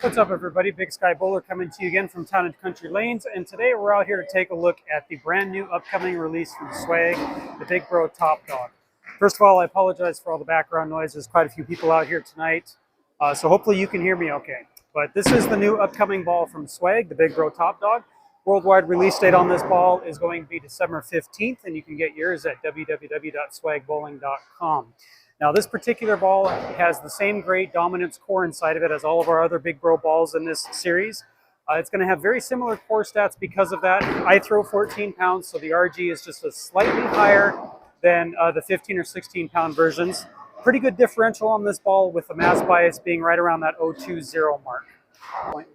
What's up, everybody? Big Sky Bowler coming to you again from Town and Country Lanes, and today we're out here to take a look at the brand new upcoming release from Swag, the Big Bro Top Dog. First of all, I apologize for all the background noise. There's quite a few people out here tonight, so hopefully you can hear me okay. But this is the new upcoming ball from Swag, the Big Bro Top Dog. Worldwide release date on this ball is going to be December 15th, and you can get yours at www.swagbowling.com. Now, this particular ball has the same great dominance core inside of it as all of our other Big Bro balls in this series. It's going to have very similar core stats because of that. I throw 14 pounds, so the RG is just a slightly higher than the 15 or 16 pound versions. Pretty good differential on this ball with the mass bias being right around that 0.20 mark.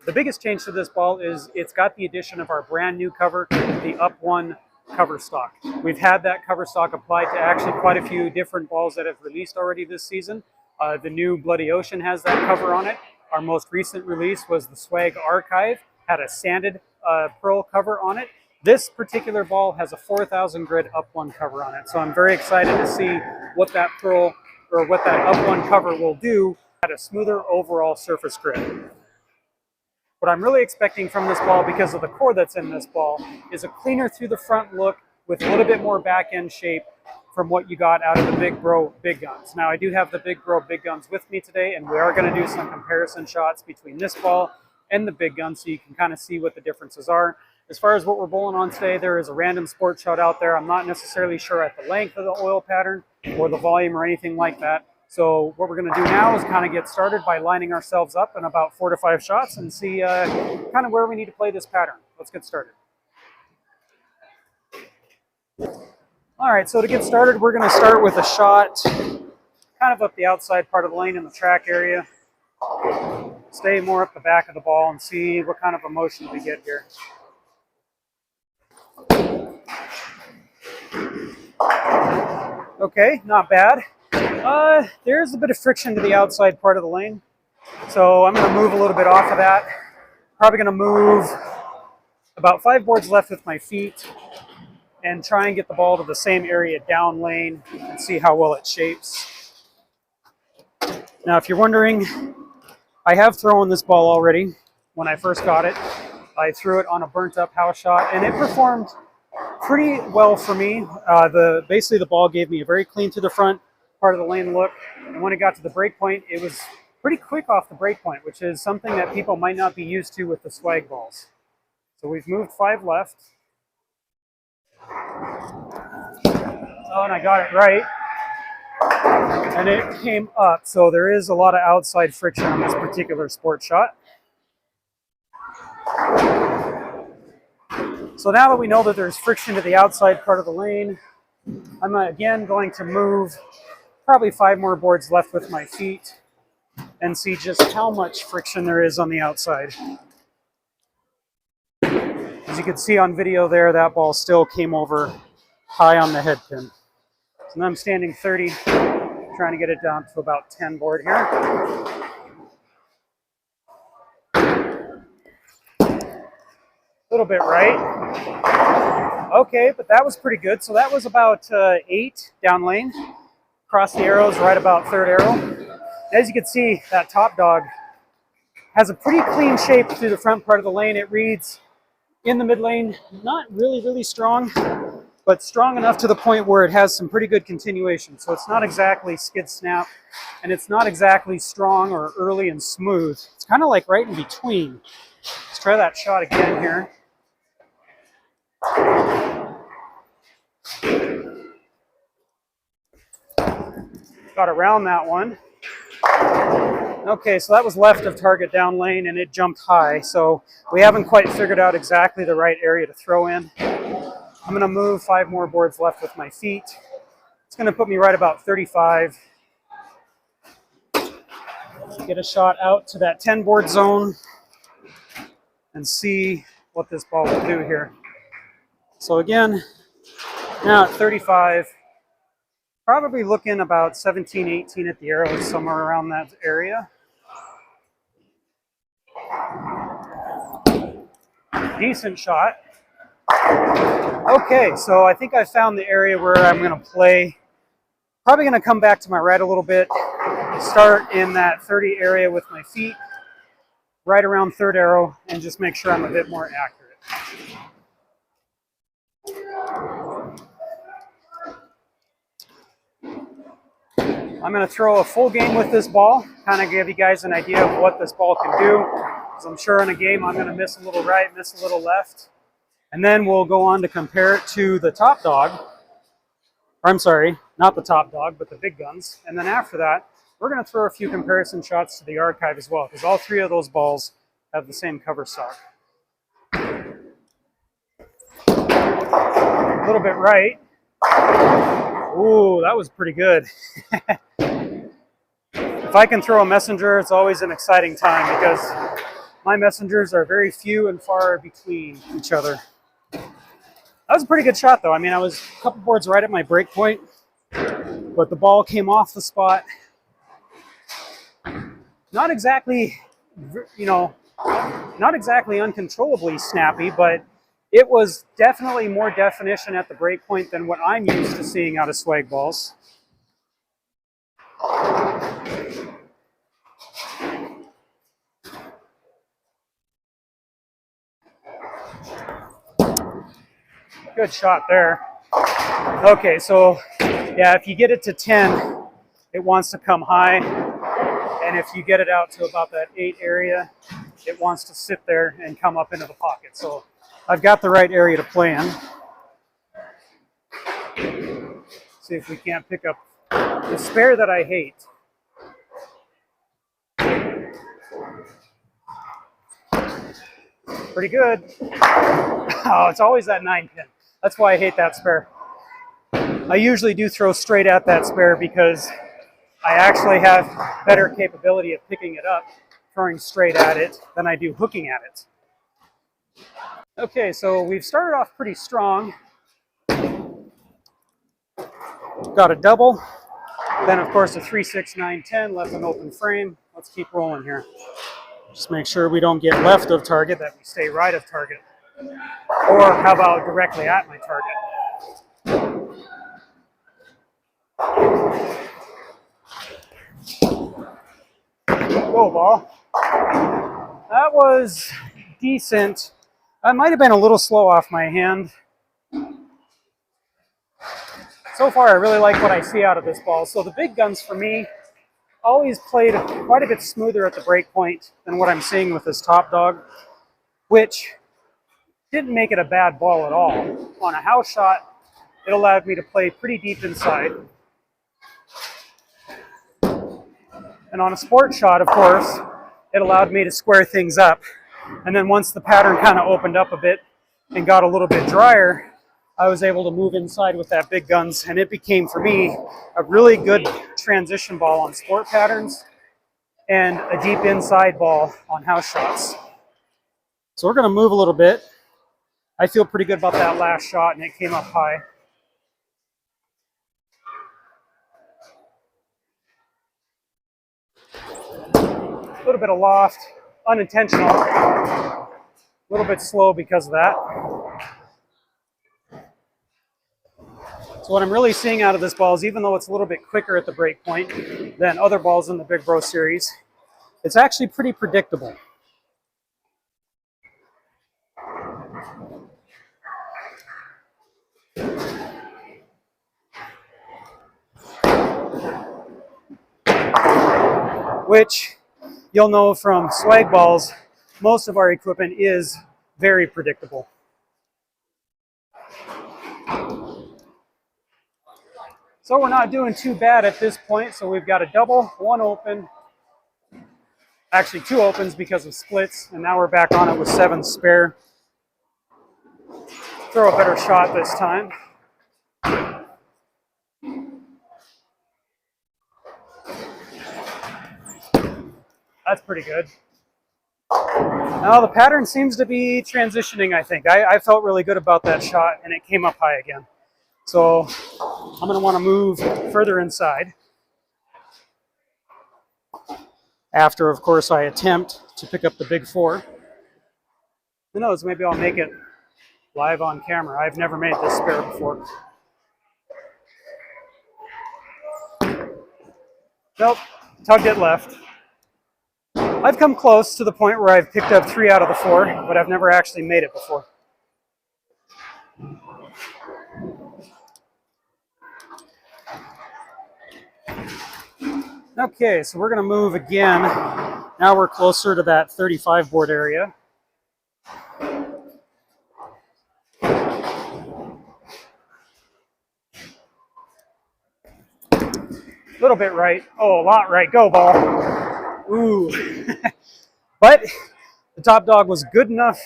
The biggest change to this ball is it's got the addition of our brand new cover, the Up One Coverstock. We've had that Coverstock applied to actually quite a few different balls that have released already this season. The new Bloody Ocean has that cover on it. Our most recent release was the Swag Archive, had a sanded pearl cover on it. This particular ball has a 4,000 grit Up One cover on it, so I'm very excited to see what that pearl or what that Up One cover will do at a smoother overall surface grip. What I'm really expecting from this ball, because of the core that's in this ball, is a cleaner through the front look with a little bit more back end shape from what you got out of the Big Bro Big Guns. Now, I do have the Big Bro Big Guns with me today, and we are going to do some comparison shots between this ball and the Big Guns so you can kind of see what the differences are. As far as what we're bowling on today, there is a random sport shot out there. I'm not necessarily sure at the length of the oil pattern or the volume or anything like that. So what we're going to do now is kind of get started by lining ourselves up in about 4 to 5 shots and see kind of where we need to play this pattern. Let's get started. All right, so to get started, we're going to start with a shot kind of up the outside part of the lane in the track area. Stay more up the back of the ball and see what kind of emotion we get here. Okay, not bad. There's a bit of friction to the outside part of the lane, so I'm going to move a little bit off of that. Probably going to move about 5 boards left with my feet and try and get the ball to the same area down lane and see how well it shapes. Now, if you're wondering, I have thrown this ball already. When I first got it, I threw it on a burnt up house shot, and it performed pretty well for me. Basically, the ball gave me a very clean to the front part of the lane look, and when it got to the break point, it was pretty quick off the break point, which is something that people might not be used to with the Swag balls. So we've moved 5 left. Oh, and I got it right. And it came up, so there is a lot of outside friction on this particular sport shot. So now that we know that there's friction to the outside part of the lane, I'm again going to move probably 5 more boards left with my feet and see just how much friction there is on the outside. As you can see on video there, that ball still came over high on the head pin. So now I'm standing 30, trying to get it down to about 10 board here. A little bit right. Okay, but that was pretty good. So that was about 8 down lane. Across the arrows, right about 3rd arrow. As you can see, that Top Dog has a pretty clean shape through the front part of the lane. It reads in the mid lane, not really strong, but strong enough to the point where it has some pretty good continuation. So it's not exactly skid snap, and it's not exactly strong or early and smooth. It's kind of like right in between. Let's try that shot again here. Got around that one. Okay, so that was left of target down lane, and it jumped high. So we haven't quite figured out exactly the right area to throw in. I'm going to move 5 more boards left with my feet. It's going to put me right about 35. Get a shot out to that 10 board zone and see what this ball will do here. So again, now at 35. Probably looking about 17, 18 at the arrows, somewhere around that area. Decent shot. Okay, so I think I found the area where I'm going to play. Probably going to come back to my right a little bit, start in that 30 area with my feet, right around third arrow and just make sure I'm a bit more accurate. I'm going to throw a full game with this ball, kind of give you guys an idea of what this ball can do. Because I'm sure in a game I'm going to miss a little right, miss a little left. And then we'll go on to compare it to the top dog. Or I'm sorry, not the top dog, but the big guns. And then after that, we're going to throw a few comparison shots to the archive as well, because all three of those balls have the same cover stock. A little bit right. Ooh, that was pretty good. If I can throw a messenger, it's always an exciting time because my messengers are very few and far between each other. That was a pretty good shot though. I mean, I was a couple boards right at my break point, but the ball came off the spot. Not exactly, you know, not exactly uncontrollably snappy, but it was definitely more definition at the break point than what I'm used to seeing out of swag balls. Good shot there. Okay, so yeah, if you get it to 10, it wants to come high. And if you get it out to about that 8 area, it wants to sit there and come up into the pocket. So I've got the right area to play in. See if we can't pick up the spare that I hate. Pretty good. Oh, it's always that 9 pin. That's why I hate that spare. I usually do throw straight at that spare because I actually have better capability of picking it up, throwing straight at it, than I do hooking at it. Okay, so we've started off pretty strong. Got a double. Then, of course, a 3, 6, 9, 10, left an open frame. Let's keep rolling here. Just make sure we don't get left of target, that we stay right of target. Or how about directly at my target? Go ball. That was decent. I might have been a little slow off my hand. So far, I really like what I see out of this ball. So the big guns for me always played quite a bit smoother at the break point than what I'm seeing with this top dog, which didn't make it a bad ball at all. On a house shot, it allowed me to play pretty deep inside. And on a sport shot, of course, it allowed me to square things up. And then once the pattern kind of opened up a bit and got a little bit drier, I was able to move inside with that big guns, and it became, for me, a really good transition ball on sport patterns and a deep inside ball on house shots. So we're going to move a little bit. I feel pretty good about that last shot, and it came up high. A little bit of loft, unintentional. A little bit slow because of that. So what I'm really seeing out of this ball is, even though it's a little bit quicker at the break point than other balls in the Big Bro series, it's actually pretty predictable. Which you'll know from swag balls, most of our equipment is very predictable. So we're not doing too bad at this point. So we've got a double, one open, actually 2 opens because of splits, and now we're back on it with 7 spare. Throw a better shot this time. That's pretty good. Now the pattern seems to be transitioning, I think. I felt really good about that shot, and it came up high again. So I'm going to want to move further inside. After, of course, I attempt to pick up the big 4. Who knows, maybe I'll make it live on camera. I've never made this spare before. Nope, tugged it left. I've come close to the point where I've picked up 3 out of the 4, but I've never actually made it before. Okay, so we're going to move again. Now we're closer to that 35 board area. A little bit right. Oh, a lot right. Go, ball. Ooh. But the top dog was good enough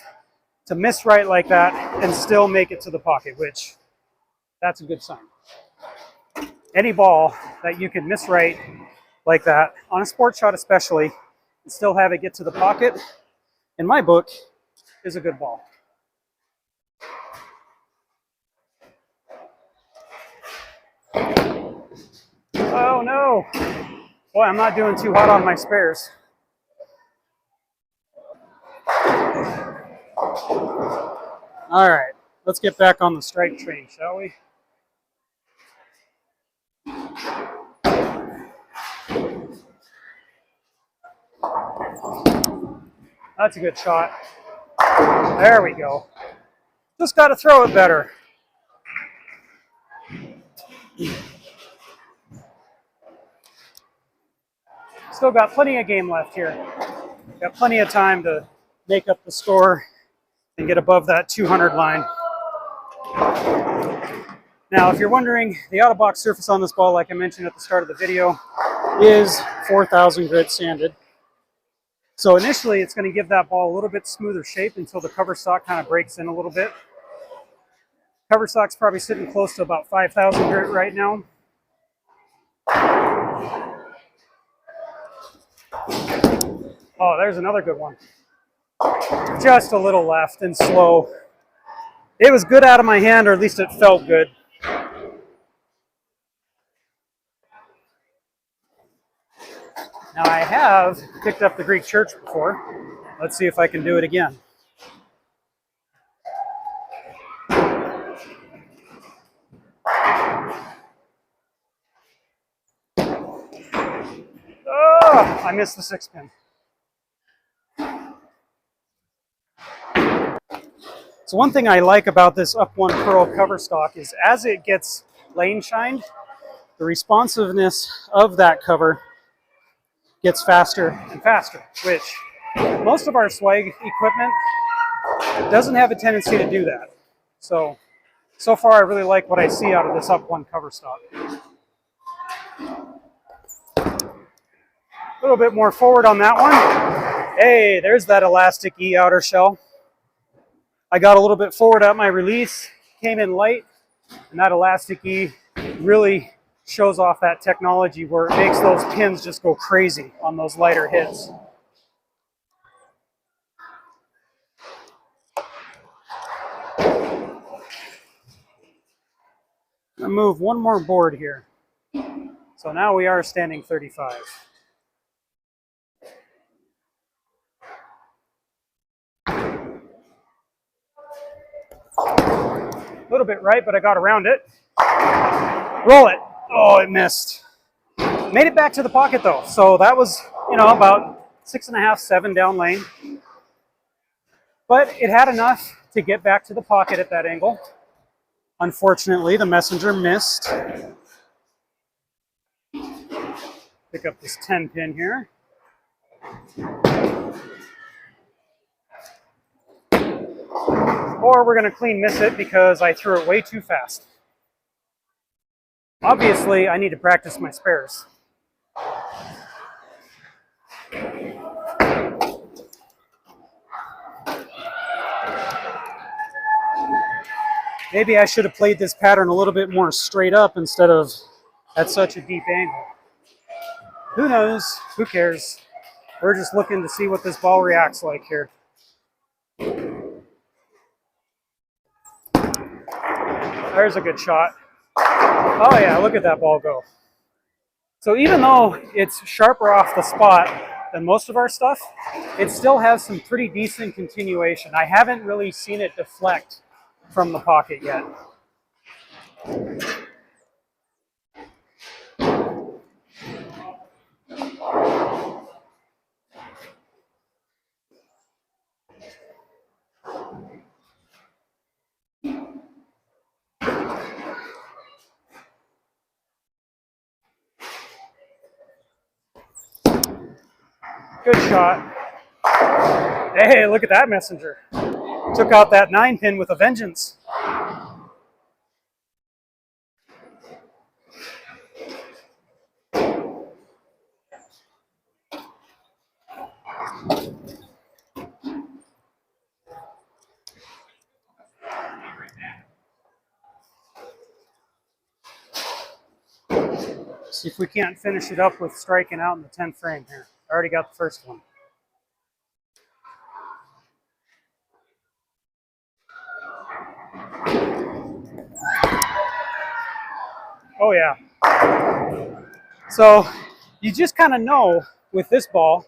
to miss right like that and still make it to the pocket, which that's a good sign. Any ball that you can miss right like that, on a sport shot especially, and still have it get to the pocket, in my book, is a good ball. Oh no! Boy, I'm not doing too hot on my spares. All right, let's get back on the strike train, shall we? That's a good shot. There we go. Just got to throw it better. Still got plenty of game left here. Got plenty of time to make up the score and get above that 200 line. Now, if you're wondering, the out-of-box surface on this ball, like I mentioned at the start of the video, is 4000 grit sanded. So initially, it's going to give that ball a little bit smoother shape until the Coverstock kind of breaks in a little bit. Coverstock's probably sitting close to about 5000 grit right now. Oh, there's another good one. Just a little left and slow. It was good out of my hand, or at least it felt good. Now I have picked up the Greek church before. Let's see if I can do it again. Oh, I missed the 6-pin. So one thing I like about this Up One Pearl Coverstock is as it gets lane shined, the responsiveness of that cover gets faster and faster, which most of our swag equipment doesn't have a tendency to do that. So far I really like what I see out of this Up One Coverstock. A little bit more forward on that one. Hey, there's that elastic E outer shell. I got a little bit forward at my release, came in light, and that elastic E really shows off that technology where it makes those pins just go crazy on those lighter hits. I'm gonna move one more board here. So now we are standing 35. A little bit right, but I got around it. Roll it. Oh, it missed. Made it back to the pocket though. So that was, about 6.5, 7 down lane. But it had enough to get back to the pocket at that angle. Unfortunately, the messenger missed. Pick up this 10 pin here. Or we're going to clean miss it because I threw it way too fast. Obviously, I need to practice my spares. Maybe I should have played this pattern a little bit more straight up instead of at such a deep angle. Who knows? Who cares? We're just looking to see what this ball reacts like here. There's a good shot. Oh yeah, look at that ball go. So even though it's sharper off the spot than most of our stuff, it still has some pretty decent continuation. I haven't really seen it deflect from the pocket yet. Good shot. Hey, look at that messenger. Took out that 9-pin with a vengeance. See if we can't finish it up with striking out in the 10th frame here. I already got the first one. Oh yeah. So you just kind of know with this ball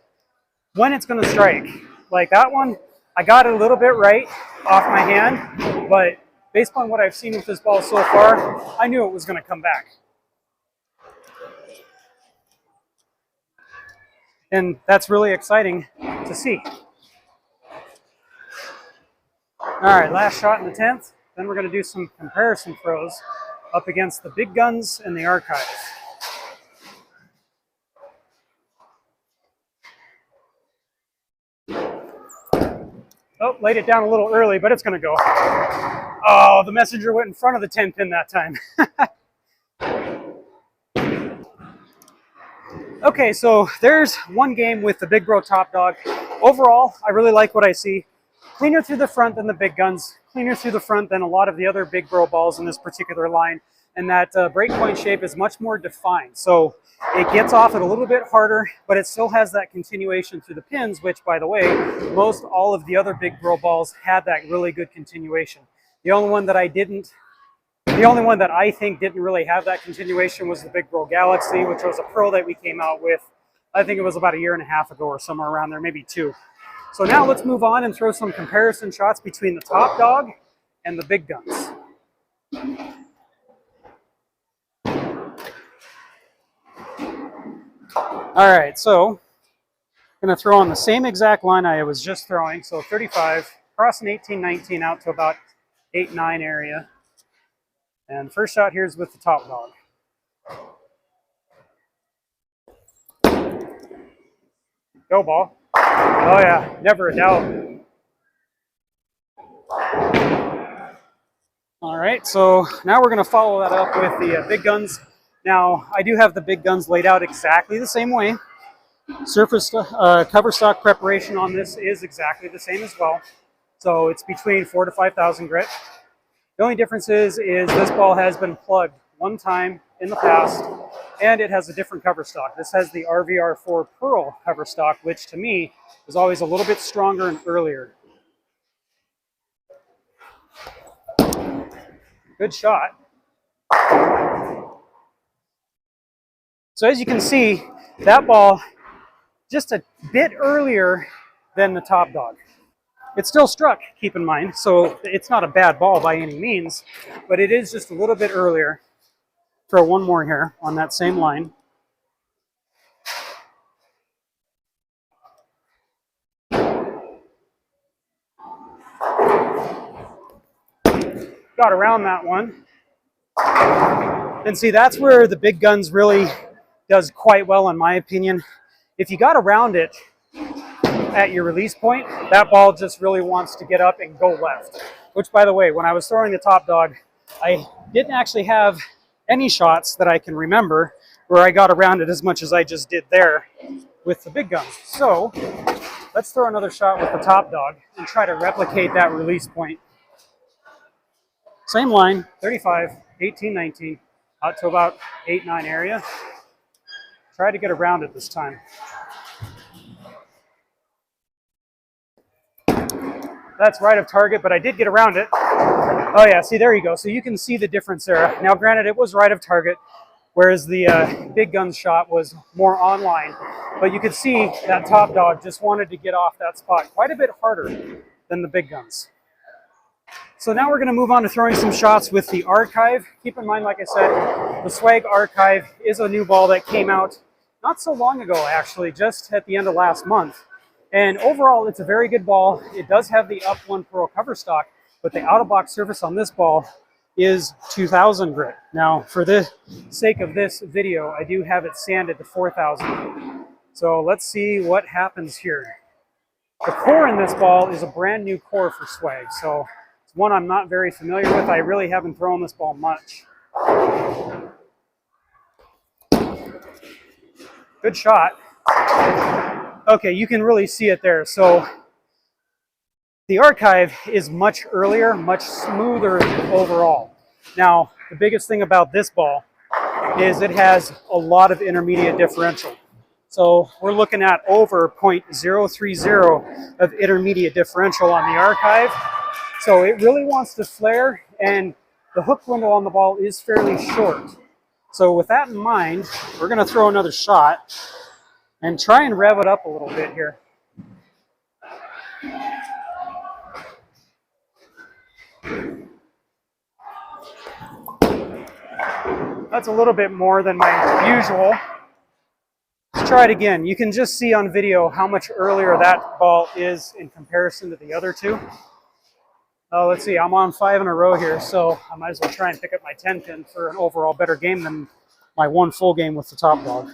when it's going to strike. Like that one, I got it a little bit right off my hand, but based on what I've seen with this ball so far, I knew it was going to come back. And that's really exciting to see. All right, last shot in the 10th. Then we're going to do some comparison throws up against the big guns and the archives. Oh, laid it down a little early, but it's going to go. Oh, the messenger went in front of the 10-pin that time. Okay, so there's one game with the Big Bro Top Dog. Overall, I really like what I see. Cleaner through the front than the big guns, cleaner through the front than a lot of the other Big Bro balls in this particular line, and that breakpoint shape is much more defined. So it gets off it a little bit harder, but it still has that continuation through the pins, which, by the way, most all of the other Big Bro balls had that really good continuation. The only one that I think didn't really have that continuation was the Big Bro Galaxy, which was a Pro that we came out with, I think it was about 1.5 years ago or somewhere around there, maybe 2. So now let's move on and throw some comparison shots between the Top Dog and the big guns. All right, so I'm going to throw on the same exact line I was just throwing. So 35, crossing 18-19 out to about 8-9 area. And first shot here is with the Top Dog. Go ball. Oh yeah, never a doubt. All right, so now we're going to follow that up with the big guns. Now, I do have the big guns laid out exactly the same way. Surface cover stock preparation on this is exactly the same as well. So it's between 4,000 to 5,000 grit. The only difference is this ball has been plugged one time in the past, and it has a different cover stock. This has the RVR4 Pearl cover stock, which to me is always a little bit stronger and earlier. Good shot. So as you can see, that ball just a bit earlier than the Top Dog. It still struck, keep in mind, so it's not a bad ball by any means, but it is just a little bit earlier. Throw one more here on that same line. Got around that one. And see, that's where the big guns really does quite well, in my opinion. If you got around it at your release point, that ball just really wants to get up and go left. Which, by the way, when I was throwing the Top Dog, I didn't actually have any shots that I can remember where I got around it as much as I just did there with the big guns. So let's throw another shot with the Top Dog and try to replicate that release point. Same line, 35, 18, 19, out to about 8-9 area. Try to get around it this time. That's right of target, but I did get around it. Oh yeah, see, there you go. So you can see the difference there. Now, granted, it was right of target, whereas the big gun shot was more online. But you could see that Top Dog just wanted to get off that spot quite a bit harder than the big guns. So now we're going to move on to throwing some shots with the Archive. Keep in mind, like I said, the Swag Archive is a new ball that came out not so long ago, actually, just at the end of last month. And overall, it's a very good ball. It does have the Up 1 Pro cover stock, but the out-of-box surface on this ball is 2,000 grit. Now, for the sake of this video, I do have it sanded to 4,000. So let's see what happens here. The core in this ball is a brand new core for Swag, so it's one I'm not very familiar with. I really haven't thrown this ball much. Good shot. Okay, you can really see it there. So the archive is much earlier, much smoother overall. Now, the biggest thing about this ball is it has a lot of intermediate differential. So we're looking at over 0.030 of intermediate differential on the archive. So it really wants to flare, and the hook window on the ball is fairly short. So with that in mind, we're going to throw another shot and try and rev it up a little bit here. That's a little bit more than my usual. Let's try it again. You can just see on video how much earlier that ball is in comparison to the other two. Oh, let's see, I'm on 5 in a row here, so I might as well try and pick up my 10 pin for an overall better game than my one full game with the top dog.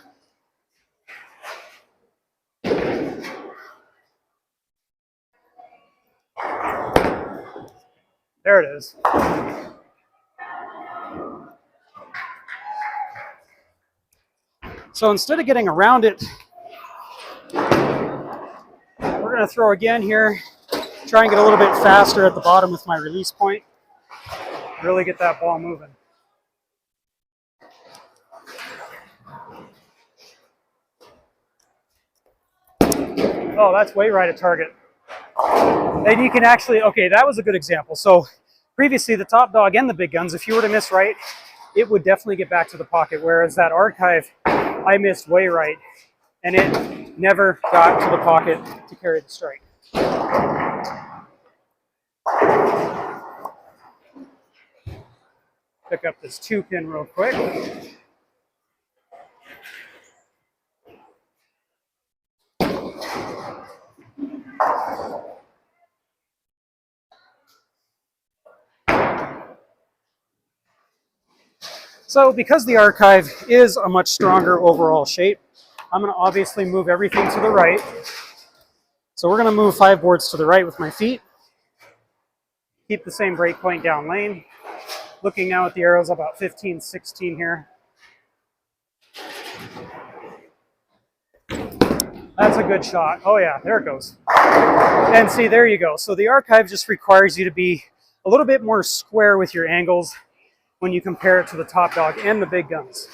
There it is. So instead of getting around it, we're going to throw again here, try and get a little bit faster at the bottom with my release point. Really get that ball moving. Oh, that's way right at target. And you can actually, okay, that was a good example. So previously the top dog and the big guns, if you were to miss right, it would definitely get back to the pocket. Whereas that archive, I missed way right, and it never got to the pocket to carry the strike. Pick up this 2 pin real quick. So because the archive is a much stronger overall shape, I'm going to obviously move everything to the right. So we're going to move 5 boards to the right with my feet. Keep the same break point down lane. Looking now at the arrows about 15, 16 here. That's a good shot. Oh yeah, there it goes. And see, there you go. So the archive just requires you to be a little bit more square with your angles when you compare it to the top dog and the big guns.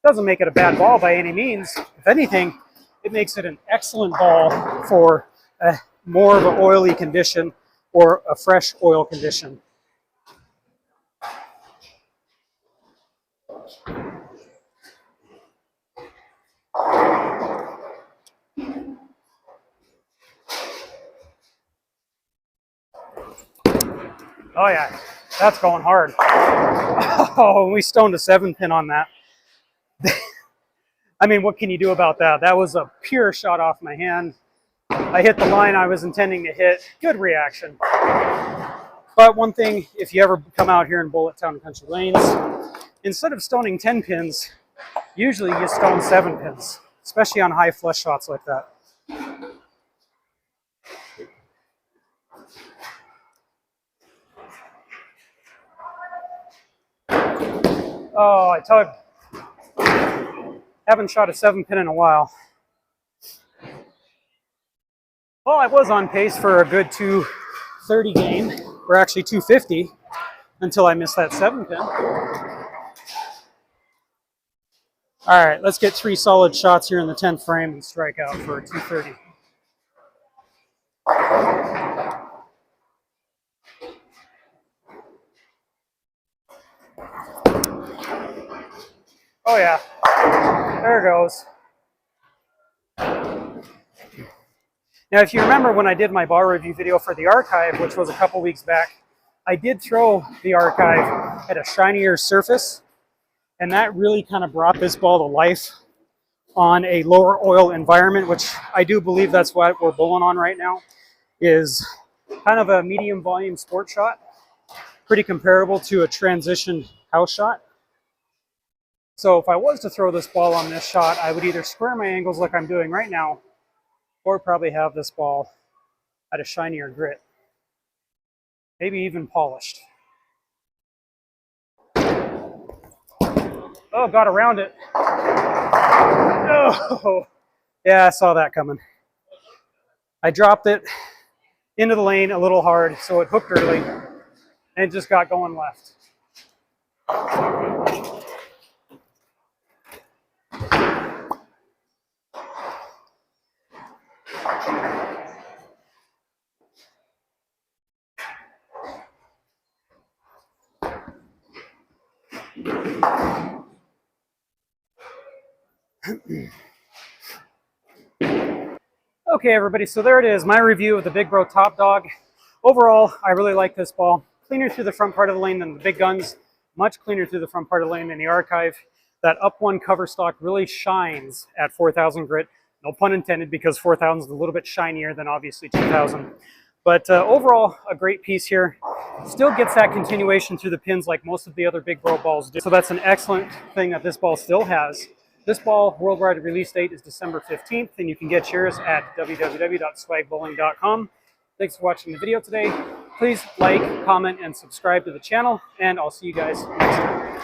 Doesn't make it a bad ball by any means. If anything, it makes it an excellent ball for a more of an oily condition or a fresh oil condition. Oh yeah, that's going hard. Oh, we stoned a 7 pin on that. I mean, what can you do about that? That was a pure shot off my hand. I hit the line I was intending to hit. Good reaction. But one thing, if you ever come out here in Bullet Town Country Lanes, instead of stoning 10 pins, usually you stone 7 pins, especially on high flush shots like that. Oh, I tugged. Haven't shot a 7 pin in a while. Well, I was on pace for a good 230 game, or actually 250, until I missed that 7 pin. All right, let's get 3 solid shots here in the 10th frame and strike out for a 230. Oh yeah, there it goes. Now, if you remember when I did my ball review video for the archive, which was a couple weeks back, I did throw the archive at a shinier surface, and that really kind of brought this ball to life on a lower oil environment, which I do believe that's what we're bowling on right now, is kind of a medium volume sport shot, pretty comparable to a transition house shot. So if I was to throw this ball on this shot, I would either square my angles like I'm doing right now, or probably have this ball at a shinier grit. Maybe even polished. Oh, got around it. Oh, yeah, I saw that coming. I dropped it into the lane a little hard, so it hooked early, and it just got going left. Okay, everybody, so there it is, my review of the Big Bro Top Dog. Overall, I really like this ball. Cleaner through the front part of the lane than the Big Guns, much cleaner through the front part of the lane than the Archive. That up one cover stock really shines at 4,000 grit. No pun intended, because 4,000 is a little bit shinier than obviously 2,000. But overall, a great piece here. Still gets that continuation through the pins like most of the other Big Bro balls do. So that's an excellent thing that this ball still has. This ball, worldwide release date is December 15th, and you can get yours at www.swagbowling.com. Thanks for watching the video today. Please like, comment, and subscribe to the channel, and I'll see you guys next time.